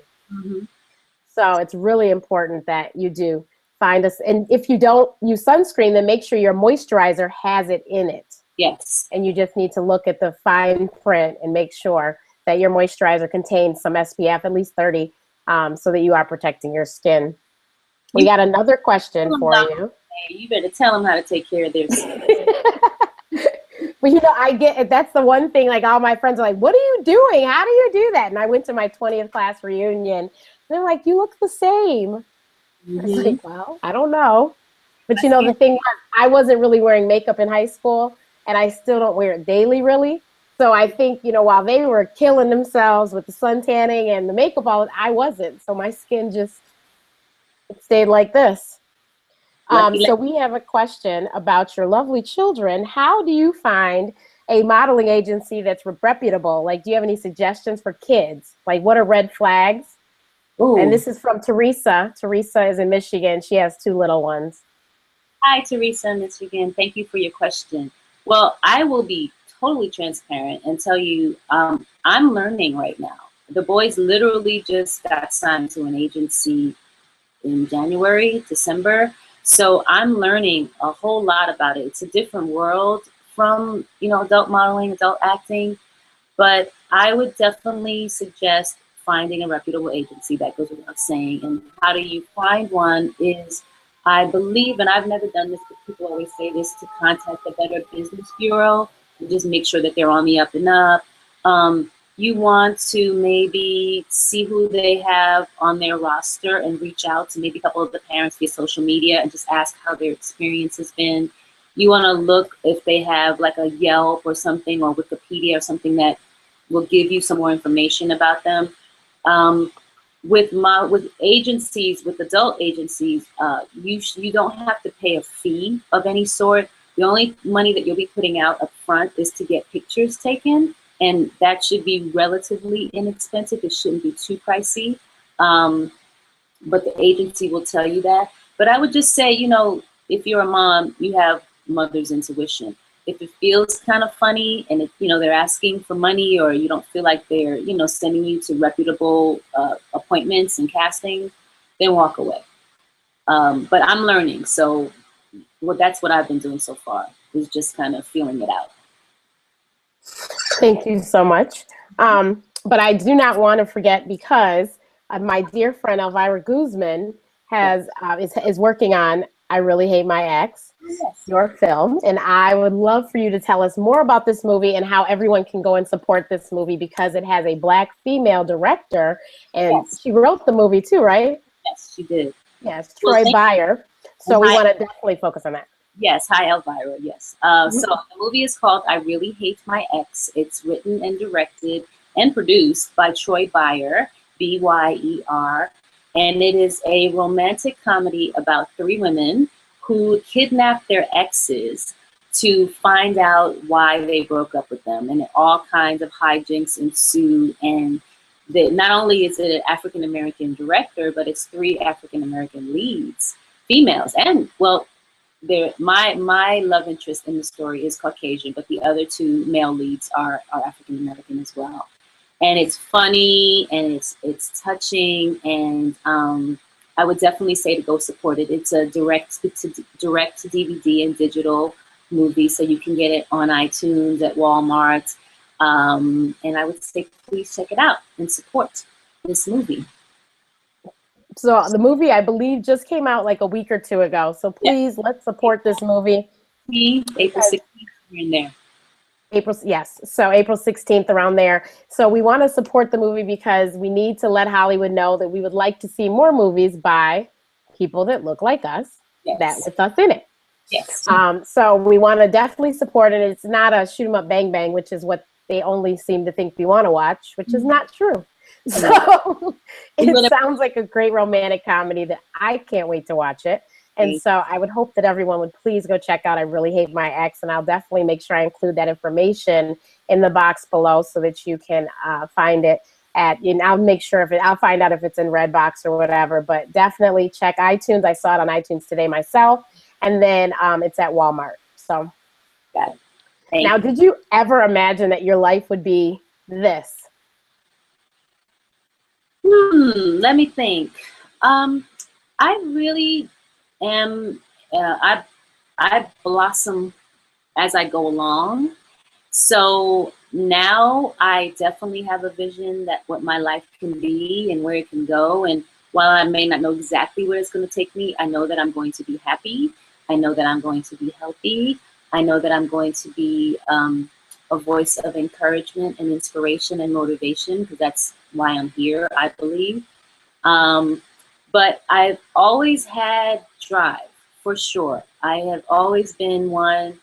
So it's really important that you do find us. And if you don't use sunscreen, then make sure your moisturizer has it in it. Yes. And you just need to look at the fine print and make sure that your moisturizer contains some SPF, at least 30, so that you are protecting your skin. We got another question for you. You better tell them how to take care of their skin. Well, you know, that's the one thing, like all my friends are like, what are you doing? How do you do that? And I went to my 20th class reunion. And they're like, you look the same. I was like, well, I don't know. But you know, the thing was, I wasn't really wearing makeup in high school, and I still don't wear it daily, really. So I think, you know, while they were killing themselves with the sun tanning and the makeup, I wasn't. So my skin just stayed like this. So we have a question about your lovely children. How do you find a modeling agency that's reputable? Like, do you have any suggestions for kids? Like, what are red flags? Ooh. And this is from Teresa. Teresa is in Michigan. She has 2 little ones. Hi, Teresa, Michigan. Thank you for your question. Well, I will be totally transparent and tell you I'm learning right now. The boys literally just got signed to an agency in January, December. So I'm learning a whole lot about it. It's a different world from, you know, adult modeling, adult acting. But I would definitely suggest finding a reputable agency. That goes without saying. And how do you find one is, I believe, and I've never done this, but people always say this, to contact the Better Business Bureau and just make sure that they're on the up and up. You want to maybe see who they have on their roster and reach out to maybe a couple of the parents via social media and just ask how their experience has been. You want to look if they have like a Yelp or something, or Wikipedia or something that will give you some more information about them. With agencies, with adult agencies, you don't have to pay a fee of any sort. The only money that you'll be putting out up front is to get pictures taken, and that should be relatively inexpensive. It shouldn't be too pricey, but the agency will tell you that. But I would just say, you know, if you're a mom, you have mother's intuition. If it feels kind of funny and you know, they're asking for money, or you don't feel like they're, you know, sending you to reputable appointments and casting, then walk away. But I'm learning, so that's what I've been doing so far, is just kind of feeling it out. Thank you so much. But I do not want to forget, because my dear friend Elvira Guzman is working on I Really Hate My Ex, yes, your film. And I would love for you to tell us more about this movie and how everyone can go and support this movie, because it has a Black female director, and yes, she wrote the movie too, right? Yes, she did. Yes, Troy Beyers. So we want to definitely focus on that. Yes, hi Elvira, yes. So the movie is called I Really Hate My Ex. It's written and directed and produced by Troy Beyers, B-Y-E-R. And it is a romantic comedy about 3 women who kidnap their exes to find out why they broke up with them. And all kinds of hijinks ensue. And not only is it an African-American director, but it's 3 African-American leads, females. And well, my love interest in the story is Caucasian, but the other 2 male leads are African-American as well. And it's funny, and it's touching, and I would definitely say to go support it. It's a direct to DVD and digital movie, so you can get it on iTunes, at Walmart, and I would say please check it out and support this movie. So the movie, I believe, just came out like a week or 2 ago. So please, let's support this movie. April 16th, you're in there. Yes, so April 16th, around there. So we want to support the movie because we need to let Hollywood know that we would like to see more movies by people that look like us, yes, that with us in it. Yes. So we want to definitely support it. It's not a shoot 'em up bang bang, which is what they only seem to think we want to watch, which is not true. So it sounds like a great romantic comedy that I can't wait to watch it. And so I would hope that everyone would please go check out I Really Hate My Ex, and I'll definitely make sure I include that information in the box below so that you can find it and I'll make sure I'll find out if it's in Redbox or whatever, but definitely check iTunes. I saw it on iTunes today myself, and then it's at Walmart. So got it. Now, did you ever imagine that your life would be this? Let me think. I really am, I blossom as I go along. So now I definitely have a vision that what my life can be and where it can go. And while I may not know exactly where it's going to take me, I know that I'm going to be happy. I know that I'm going to be healthy. I know that I'm going to be a voice of encouragement and inspiration and motivation, because that's why I'm here, I believe. But I've always had drive, for sure. I have always been one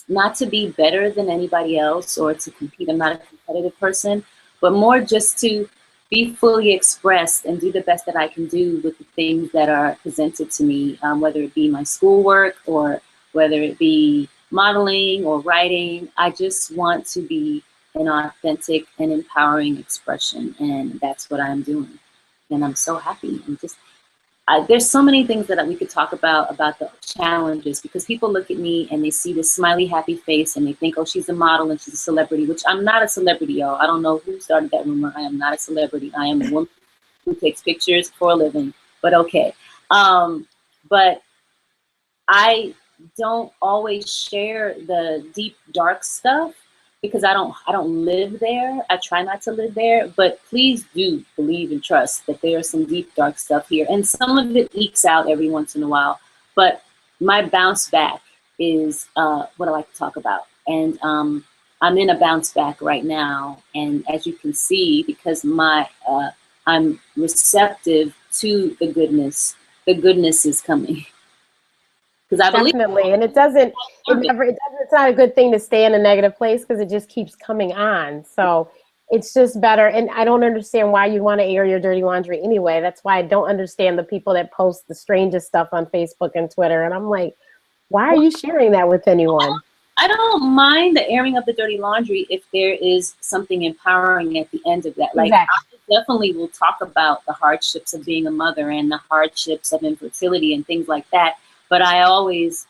not to be better than anybody else or to compete. I'm not a competitive person, but more just to be fully expressed and do the best that I can do with the things that are presented to me, whether it be my schoolwork or whether it be modeling or writing. I just want to be an authentic and empowering expression, and that's what I'm doing. And I'm so happy. And just there's so many things that we could talk about the challenges, because people look at me and they see this smiley, happy face and they think, oh, she's a model and she's a celebrity, which I'm not a celebrity, y'all. I don't know who started that rumor. I am not a celebrity. I am a woman who takes pictures for a living, but okay. But I don't always share the deep, dark stuff. because I don't live there. I try not to live there, but please do believe and trust that there is some deep, dark stuff here. And some of it leaks out every once in a while. But my bounce back is what I like to talk about. And I'm in a bounce back right now. And as you can see, because I'm receptive to the goodness is coming. Because I believe definitely, and it's not a good thing to stay in a negative place because it just keeps coming on. So it's just better. And I don't understand why you want to air your dirty laundry anyway. That's why I don't understand the people that post the strangest stuff on Facebook and Twitter. And I'm like, why are you sharing that with anyone? I don't mind the airing of the dirty laundry if there is something empowering at the end of that. Like, exactly. I definitely will talk about the hardships of being a mother and the hardships of infertility and things like that. But I always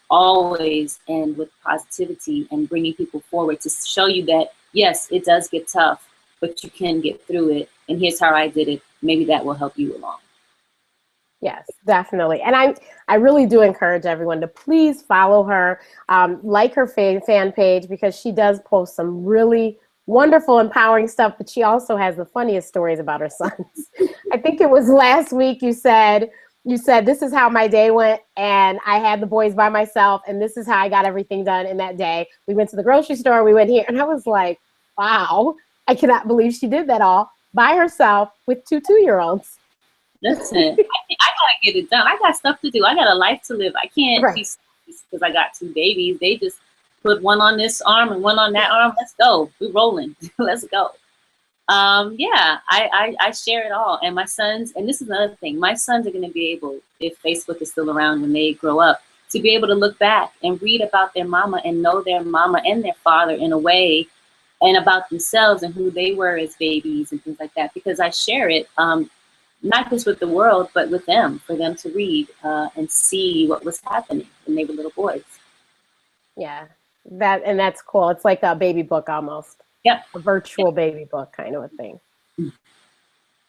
end with positivity and bringing people forward to show you that, yes, it does get tough, but you can get through it. And here's how I did it. Maybe that will help you along. Yes, definitely. And I really do encourage everyone to please follow her, like her fan page, because she does post some really wonderful, empowering stuff, but she also has the funniest stories about her sons. I think it was last week you said, this is how my day went, and I had the boys by myself, and this is how I got everything done in that day. We went to the grocery store, we went here, and I was like, wow, I cannot believe she did that all by herself with two 2-year-olds. Listen, I gotta get it done. I got stuff to do. I got a life to live. I can't be because I got 2 babies. They just put one on this arm and one on that arm. Let's go. We're rolling. Let's go. Yeah, I share it all. And my sons, and this is another thing, my sons are going to be able, if Facebook is still around when they grow up, to be able to look back and read about their mama and know their mama and their father in a way, and about themselves and who they were as babies and things like that, because I share it. Not just with the world, but with them, for them to read and see what was happening when they were little boys. Yeah, that's cool. It's like a baby book almost. Yep. A virtual baby book kind of a thing.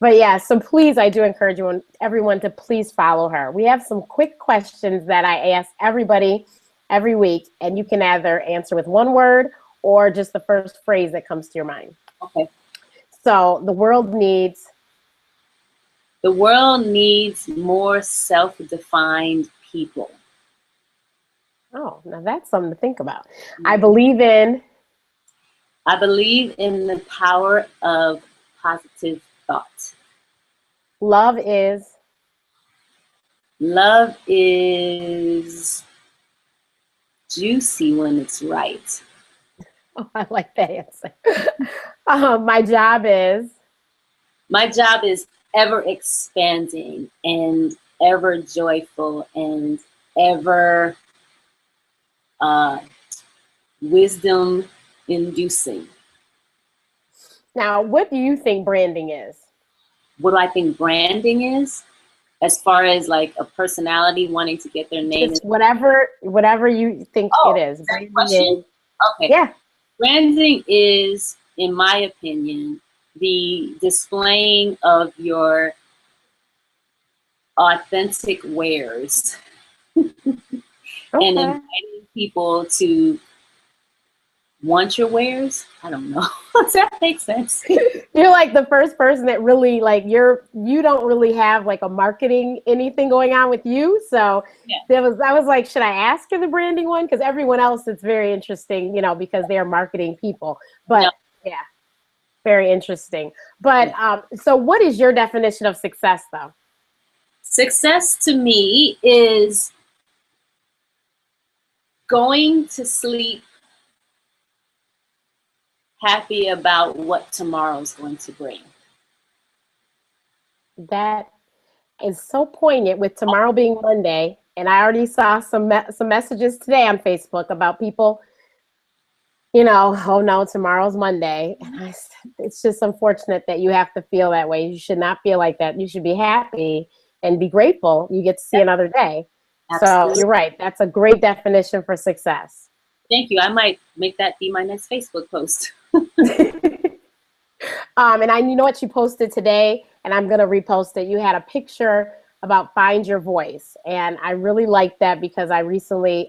But yeah, so please, I do encourage everyone to please follow her. We have some quick questions that I ask everybody every week, and you can either answer with one word or just the first phrase that comes to your mind. Okay. So the world needs more self-defined people. Oh, now that's something to think about. I believe in the power of positive thought. Love is juicy when it's right. Oh, I like that answer. My job is ever expanding and ever joyful and ever wisdom inducing. Now, what do you think branding is? What do I think branding is? As far as like a personality wanting to get their name. Just whatever you think it is. Question? Okay. Yeah. Branding is, in my opinion, the displaying of your authentic wares. Okay. And inviting people to want your wares. I don't know. Does that make sense? You're like the first person that really like you don't really have like a marketing anything going on with you. So yeah. I was like, should I ask for the branding one? Because everyone else, it's very interesting, because they're marketing people. But yeah, very interesting. But so what is your definition of success though? Success to me is going to sleep happy about what tomorrow's going to bring. That is so poignant with tomorrow being Monday. And I already saw some messages today on Facebook about people, oh no, tomorrow's Monday. And it's just unfortunate that you have to feel that way. You should not feel like that. You should be happy and be grateful you get to see another day. Absolutely. So you're right. That's a great definition for success. Thank you. I might make that be my next Facebook post. And you know what you posted today, and I'm going to repost it. You had a picture about find your voice. And I really like that because I recently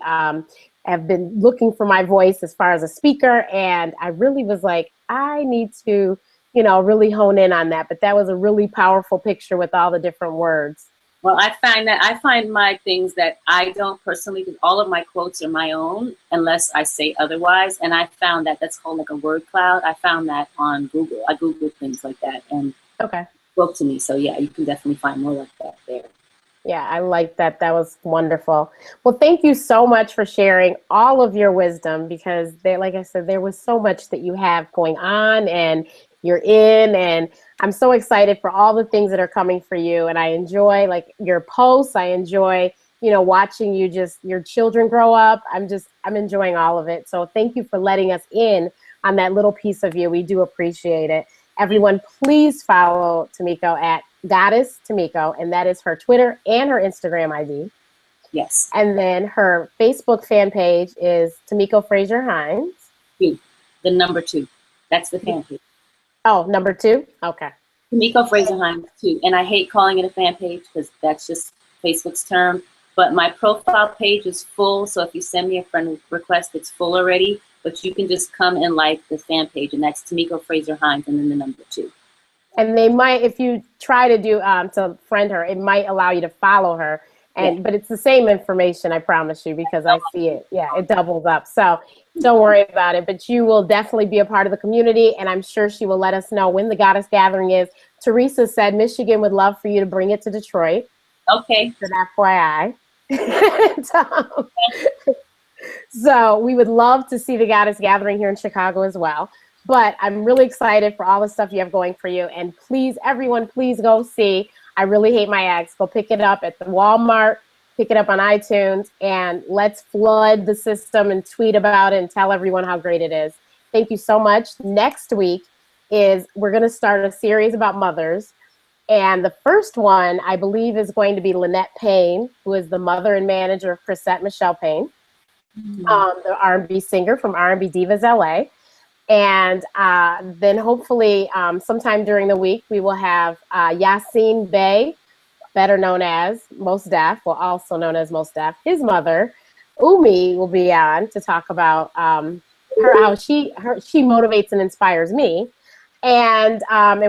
have been looking for my voice as far as a speaker. And I really was like, I need to, you know, really hone in on that. But that was a really powerful picture with all the different words. Well, I find my things that I don't personally, because all of my quotes are my own unless I say otherwise. And I found that that's called like a word cloud. I found that on Google. I Googled things like that and okay, spoke to me. So yeah, you can definitely find more like that there. Yeah, I like that. That was wonderful. Well, thank you so much for sharing all of your wisdom, because there, like I said, there was so much that you have going on and you're in, and I'm so excited for all the things that are coming for you. And I enjoy like your posts. I enjoy, you know, watching you just your children grow up. I'm enjoying all of it. So thank you for letting us in on that little piece of you. We do appreciate it. Everyone, please follow Tomiko at Goddess Tomiko, and that is her Twitter and her Instagram ID. Yes. And then her Facebook fan page is Tomiko Fraser Hines. 2. The number 2. That's the fan page. Oh, number 2? Okay. Tomiko Fraser Hines 2. And I hate calling it a fan page because that's just Facebook's term. But my profile page is full. So if you send me a friend request, it's full already. But you can just come and like the fan page. And that's Tomiko Fraser Hines and then the number 2. And they might, if you try to do to friend her, it might allow you to follow her. And but it's the same information, I promise you, because I see it. Yeah, it doubles up. So don't worry about it. But you will definitely be a part of the community, and I'm sure she will let us know when the Goddess Gathering is. Teresa said Michigan would love for you to bring it to Detroit. Okay. It's an FYI. So we would love to see the Goddess Gathering here in Chicago as well. But I'm really excited for all the stuff you have going for you. And please, everyone, please go see I Really Hate My Ex. Go pick it up at the Walmart, pick it up on iTunes, and let's flood the system and tweet about it and tell everyone how great it is. Thank you so much. Next week we're going to start a series about mothers. And the first one, I believe, is going to be Lynette Payne, who is the mother and manager of Chrisette Michelle Payne, the R&B singer from R&B Divas LA. And then hopefully sometime during the week, we will have Yassine Bey, better known as Mos Def, well, also known as Mos Def. His mother, Umi, will be on to talk about how she motivates and inspires me. And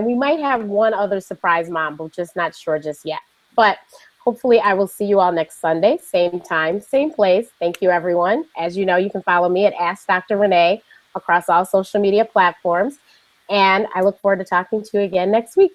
we might have one other surprise mom, but just not sure just yet. But hopefully I will see you all next Sunday, same time, same place. Thank you, everyone. As you know, you can follow me at Ask Dr. Renee across all social media platforms. And I look forward to talking to you again next week.